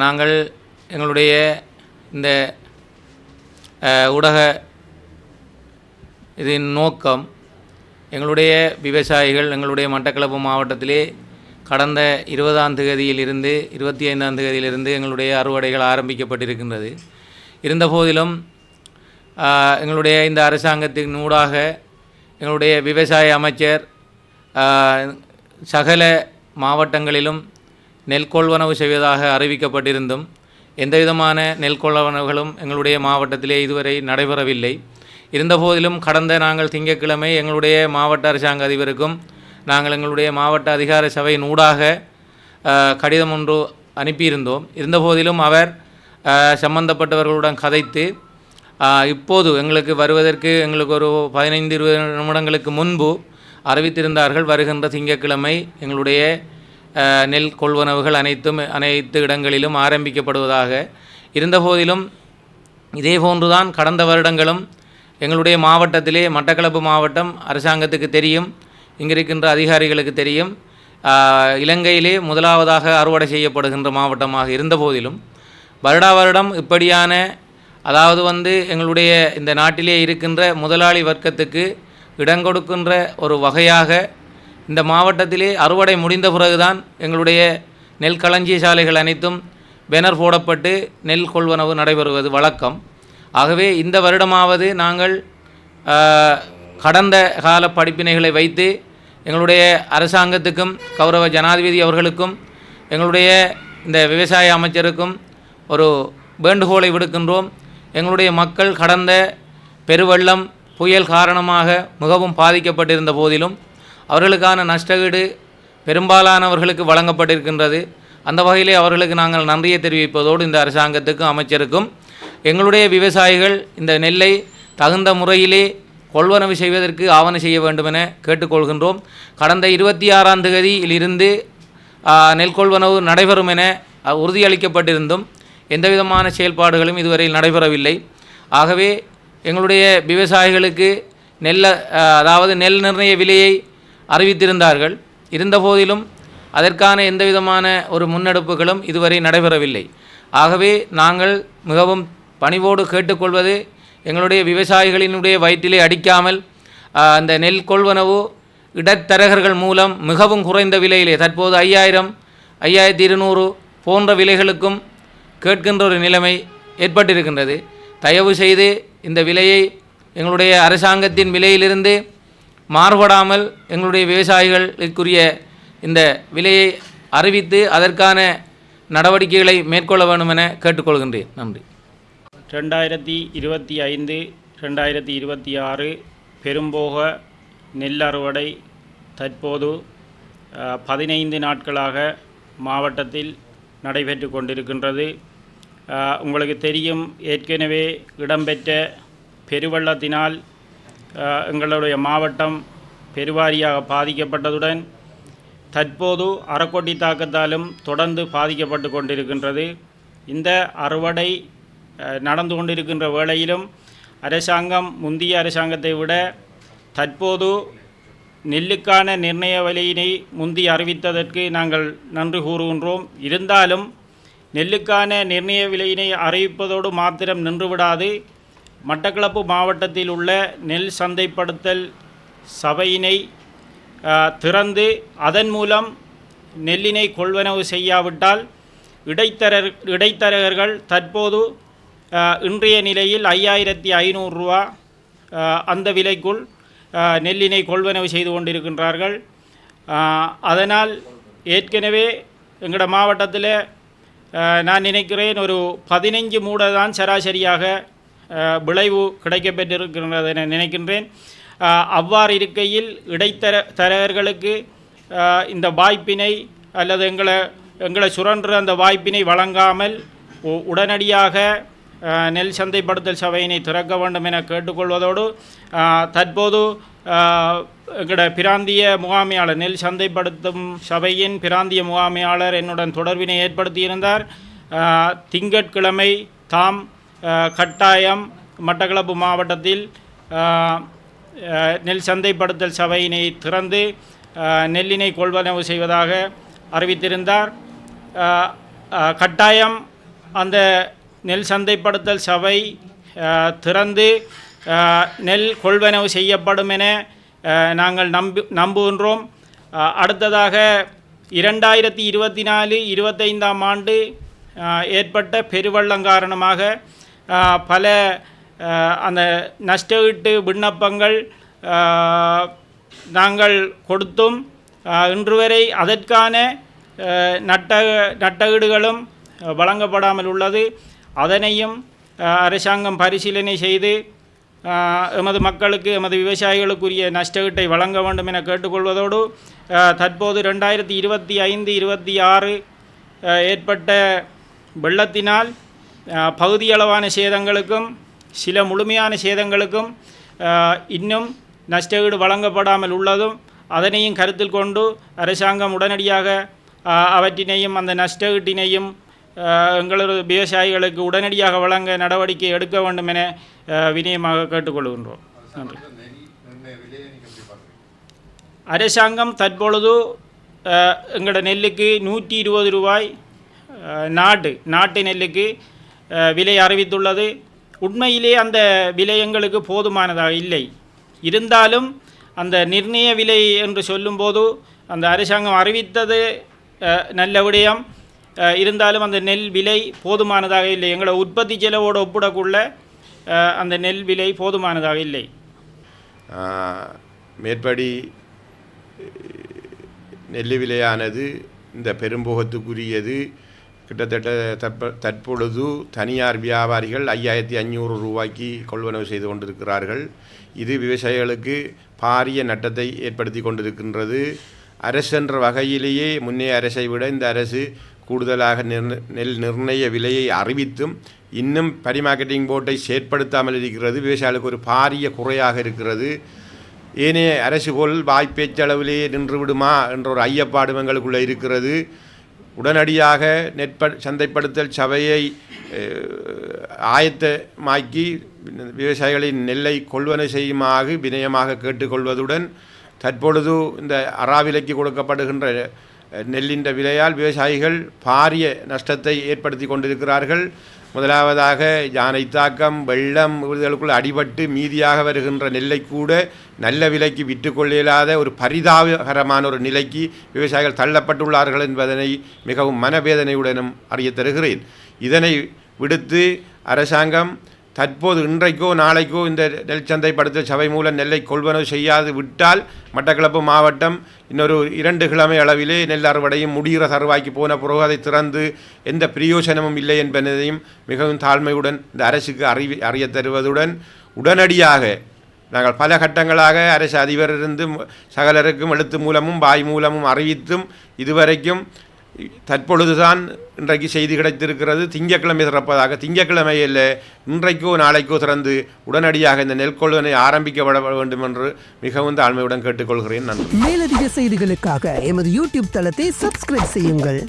நாங்கள் எங்களுடைய இந்த ஊடக இதன் நோக்கம் எங்களுடைய விவசாயிகள் எங்களுடைய மட்டக்களப்பு மாவட்டத்திலே கடந்த 20ஆம் தேதியிலிருந்து 25ஆம் தேதியிலிருந்து எங்களுடைய அறுவடைகள் ஆரம்பிக்கப்பட்டிருக்கின்றது. இருந்தபோதிலும் எங்களுடைய இந்த அரசாங்கத்தின் ஊடாக எங்களுடைய விவசாய அமைச்சர் சகல மாவட்டங்களிலும் நெல் கொள்வனவு செய்வதாக அறிவிக்கப்பட்டிருந்தும் எந்தவிதமான நெல் கொள்வனவுகளும் எங்களுடைய மாவட்டத்திலே இதுவரை நடைபெறவில்லை. இருந்தபோதிலும் கடந்த நாங்கள் திங்கட்கிழமை எங்களுடைய மாவட்ட அரசாங்க அதிபருக்கும் நாங்கள் எங்களுடைய மாவட்ட அதிகார சபையின் ஊடாக கடிதம் ஒன்று அனுப்பியிருந்தோம். இருந்தபோதிலும் அவர் சம்பந்தப்பட்டவர்களுடன் கதைத்து இப்போது எங்களுக்கு வருவதற்கு எங்களுக்கு ஒரு 15-20 நிமிடங்களுக்கு முன்பு அறிவித்திருந்தார்கள். வருகின்ற திங்கட்கிழமை எங்களுடைய நெல் கொள்வனவுகள் அனைத்து இடங்களிலும் ஆரம்பிக்கப்படுவதாக. இருந்தபோதிலும் இதே போன்றுதான் கடந்த வருடங்களும் எங்களுடைய மாவட்டத்திலே மட்டக்களப்பு மாவட்டம் அரசாங்கத்துக்கு தெரியும், இங்கிருக்கின்ற அதிகாரிகளுக்கு தெரியும், இலங்கையிலே முதலாவதாக அறுவடை செய்யப்படுகின்ற மாவட்டமாக இருந்தபோதிலும் வருடம் இப்படியான அதாவது எங்களுடைய இந்த நாட்டிலே இருக்கின்ற முதலாளி வர்க்கத்துக்கு இடங்கொடுக்கின்ற ஒரு வகையாக இந்த மாவட்டத்திலே அறுவடை முடிந்த பிறகுதான் எங்களுடைய நெல் களஞ்சிய சாலைகள் அனைத்தும் பேனர் போடப்பட்டு நெல் கொள்வனவு நடைபெறுவது வழக்கம். ஆகவே இந்த வருடமாவது நாங்கள் கடந்த கால படிப்பினைகளை வைத்து எங்களுடைய அரசாங்கத்துக்கும் கௌரவ ஜனாதிபதி அவர்களுக்கும் எங்களுடைய இந்த விவசாய அமைச்சருக்கும் ஒரு வேண்டுகோளை விடுக்கின்றோம். எங்களுடைய மக்கள் கடந்த பெருவெள்ளம் புயல் காரணமாக மிகவும் பாதிக்கப்பட்டிருந்த போதிலும் அவர்களுக்கான நஷ்டஈடு பெரும்பாலானவர்களுக்கு வழங்கப்பட்டிருக்கின்றது. அந்த வகையிலே அவர்களுக்கு நாங்கள் நன்றியை தெரிவிப்பதோடு இந்த அரசாங்கத்துக்கும் அமைச்சருக்கும் எங்களுடைய விவசாயிகள் இந்த நெல்லை தகுந்த முறையிலே கொள்வனவு செய்வதற்கு ஆவணம் செய்ய வேண்டும் என கேட்டுக்கொள்கின்றோம். கடந்த 26ஆம் தேதியிலிருந்து நெல் கொள்வனவு நடைபெறும் என உறுதியளிக்கப்பட்டிருந்தும் எந்தவிதமான செயல்பாடுகளும் இதுவரை நடைபெறவில்லை. ஆகவே எங்களுடைய விவசாயிகளுக்கு அதாவது நெல் நிர்ணய விலையை அறிவித்திருந்தார்கள். இருந்தபோதிலும் அதற்கான எந்தவிதமான ஒரு முன்னெடுப்புகளும் இதுவரை நடைபெறவில்லை. ஆகவே நாங்கள் மிகவும் பணிவோடு கேட்டுக்கொள்வது எங்களுடைய விவசாயிகளினுடைய வயிற்றிலே அடிக்காமல் அந்த நெல் கொள்வனவு இடைத்தரகர்கள் மூலம் மிகவும் குறைந்த விலையிலே தற்போது 5000, 5200 போன்ற விலைகளுக்கும் கேட்கின்ற ஒரு நிலைமை ஏற்பட்டிருக்கின்றது. தயவு செய்து இந்த விலையை எங்களுடைய அரசாங்கத்தின் விலையிலிருந்து மாறுபடாமல் எங்களுடைய விவசாயிகளுக்குரிய இந்த விலையை அறிவித்து அதற்கான நடவடிக்கைகளை மேற்கொள்ள வேண்டும் என கேட்டுக்கொள்கின்றேன். நன்றி. 2025-2026 பெரும்போக நெல் அறுவடை தற்போது 15 நாட்களாக மாவட்டத்தில் நடைபெற்று கொண்டிருக்கின்றது. உங்களுக்கு தெரியும், ஏற்கனவே இடம்பெற்ற பெருவெள்ளத்தினால் எங்களுடைய மாவட்டம் பெருவாரியாக பாதிக்கப்பட்டதுடன் தற்போது அறக்கொட்டி தாக்கத்தாலும் தொடர்ந்து பாதிக்கப்பட்டு கொண்டிருக்கின்றது. இந்த அறுவடை நடந்து கொண்டிருக்கின்ற வேளையிலும் அரசாங்கம் முந்தைய அரசாங்கத்தை விட தற்போது நெல்லுக்கான நிர்ணய விலையினை முந்தி அறிவித்ததற்கு நாங்கள் நன்றி கூறுகின்றோம். இருந்தாலும் நெல்லுக்கான நிர்ணய விலையினை அறிவிப்பதோடு மாத்திரம் நின்றுவிடாது, மட்டக்களப்பு மாவட்டத்தில் உள்ள நெல் சந்தைப்படுத்தல் சபையினை திறந்து அதன் மூலம் நெல்லினை கொள்வனவு செய்யாவிட்டால் இடைத்தரகர்கள் தற்போது இன்றைய நிலையில் 5500 ரூபா அந்த விலைக்குள் நெல்லினை கொள்வனவு செய்து கொண்டிருக்கின்றார்கள். அதனால் ஏற்கனவே எங்களோட மாவட்டத்தில் நான் நினைக்கிறேன் ஒரு 15 மூட தான் சராசரியாக விளைவு கிடைக்கப்பெற்றிருக்கின்றது என நினைக்கின்றேன். அவ்வாறு இருக்கையில் இடைத்தரகர்களுக்கு இந்த வாய்ப்பினை அல்லது எங்களை சுரன்ற அந்த வாய்ப்பினை வழங்காமல் உடனடியாக நெல் சந்தைப்படுத்தல் சபையினை திறக்க வேண்டும் என கேட்டுக்கொள்வதோடு தற்போது எங்களோட பிராந்திய முகாமையாளர் நெல் சந்தைப்படுத்தும் சபையின் பிராந்திய முகாமையாளர் என்னுடன் தொடர்பினை ஏற்படுத்தியிருந்தார். திங்கட்கிழமை தாம் கட்டாயம் மட்டக்களப்பு மாவட்டத்தில் நெல் சந்தைப்படுத்தல் சபையினை திறந்து நெல்லினை கொள்வனவு செய்வதாக அறிவித்திருந்தார். கட்டாயம் அந்த நெல் சந்தைப்படுத்தல் சபை திறந்து நெல் கொள்வனவு செய்யப்படும் என நாங்கள் நம்புகின்றோம். அடுத்ததாக 2024-25 ஆண்டு ஏற்பட்ட பெருவெள்ளம் காரணமாக பல அந்த நஷ்டஈட்டு விண்ணப்பங்கள் நாங்கள் கொடுத்தும் இன்று வரை அதற்கான நட்டஈடுகளும் வழங்கப்படாமல் உள்ளது. அதனையும் அரசாங்கம் பரிசீலனை செய்து எமது மக்களுக்கு எமது விவசாயிகளுக்குரிய நஷ்டஈட்டை வழங்க வேண்டும் என கேட்டுக்கொள்வதோடு தற்போது 2025-26 ஏற்பட்ட வெள்ளத்தினால் பகுதியளவான சேதங்களுக்கும் சில முழுமையான சேதங்களுக்கும் இன்னும் நஷ்டஈடு வழங்கப்படாமல் உள்ளதும் அதனையும் கருத்தில் கொண்டு அரசாங்கம் உடனடியாக அவற்றினையும் அந்த நஷ்டஈட்டினையும் எங்களது விவசாயிகளுக்கு உடனடியாக வழங்க நடவடிக்கை எடுக்க வேண்டும் என வினயமாக கேட்டுக்கொள்கின்றோம். நன்றி. அரசாங்கம் தற்பொழுது எங்களோட நெல்லுக்கு 120 ரூபாய் நாட்டு நெல்லுக்கு விலை அறிவித்துள்ளது. உண்மையிலே அந்த விலை எங்களுக்கு போதுமானதாக இல்லை. இருந்தாலும் அந்த நிர்ணய விலை என்று சொல்லும்போது அந்த அரசாங்கம் அறிவித்தது நல்ல விடயம். இருந்தாலும் அந்த நெல் விலை போதுமானதாக இல்லை. எங்களோட உற்பத்தி செலவோடு ஒப்பிடக்குள்ள அந்த நெல் விலை போதுமானதாக இல்லை. மேற்படி நெல் விலையானது இந்த பெரும்போகத்துக்குரியது. கிட்டத்தட்ட தற்பொழுது தனியார் வியாபாரிகள் 5500 ரூபாய்க்கு கொள்வனவு செய்து கொண்டிருக்கிறார்கள். இது விவசாயிகளுக்கு பாரிய நட்டத்தை ஏற்படுத்தி கொண்டிருக்கின்றது. அரசு என்ற வகையிலேயே முன்னே அரசை விட இந்த அரசு கூடுதலாக நெல் நிர்ணய விலையை அறிவித்தும் இன்னும் பரிமார்க்கெட்டிங் போர்ட்டை செயற்படுத்தாமல் இருக்கிறது. விவசாயிகளுக்கு ஒரு பாரிய குறையாக இருக்கிறது. ஏனைய அரசு போல் வாய்ப்பேச்சளவிலேயே நின்று விடுமா என்ற ஒரு ஐயப்பாடு எங்களுக்குள்ளே இருக்கிறது. உடனடியாக சந்தைப்படுத்தல் சபையை ஆயத்தமாக்கி விவசாயிகளின் நெல்லை கொள்வனை செய்யுமாறு வினயமாக கேட்டுக்கொள்வதுடன் தற்பொழுது இந்த அறாவிலைக்கு கொடுக்கப்படுகின்ற நெல்லின் விலையால் விவசாயிகள் பாரிய நஷ்டத்தை ஏற்படுத்தி கொண்டிருக்கிறார்கள். முதலாவதாக யானை தாக்கம், வெள்ளம் இவர்களுக்குள் அடிபட்டு மீதியாக வருகின்ற நெல்லை கூட நல்ல விலைக்கு விற்றுக்கொள்ள இயலாத ஒரு பரிதாபகரமான ஒரு நிலைக்கு விவசாயிகள் தள்ளப்பட்டுள்ளார்கள் என்பதனை மிகவும் மனவேதனையுடனும் அறிய தருகிறேன். இதனை விடுத்து அரசாங்கம் தற்போது இன்றைக்கோ நாளைக்கோ இந்த நெல் சந்தைப்படுத்தல் சபை மூலம் நெல்லை கொள்வனவு செய்யாது விட்டால் மட்டக்களப்பு மாவட்டம் இன்னொரு 2 கிழமை அளவிலே நெல் அறுவடையும் முடிகிற தருவாய்க்கு போன பிறகு அதை திறந்து எந்த பிரயோசனமும் இல்லை என்பதையும் மிகவும் தாழ்மையுடன் இந்த அரசுக்கு அறிய தருவதுடன் உடனடியாக நாங்கள் பல கட்டங்களாக அரசு அதிபரிலிருந்து சகலருக்கும் எழுத்து மூலமும் வாய் மூலமும் அறிவித்தும் இதுவரைக்கும் தற்பொழுதுதான் இன்றைக்கு செய்தி கிடைத்திருக்கிறது. திங்கட்கிழமை திறப்பதாக. திங்கட்கிழமையில் இன்றைக்கோ நாளைக்கோ திறந்து உடனடியாக இந்த நெல் கொள்வனை ஆரம்பிக்கப்பட வேண்டும் என்று மிகவும் தாழ்மையுடன் கேட்டுக்கொள்கிறேன். நன்றி. மேலதிக செய்திகளுக்காக எமது யூடியூப் தளத்தை சப்ஸ்கிரைப் செய்யுங்கள்.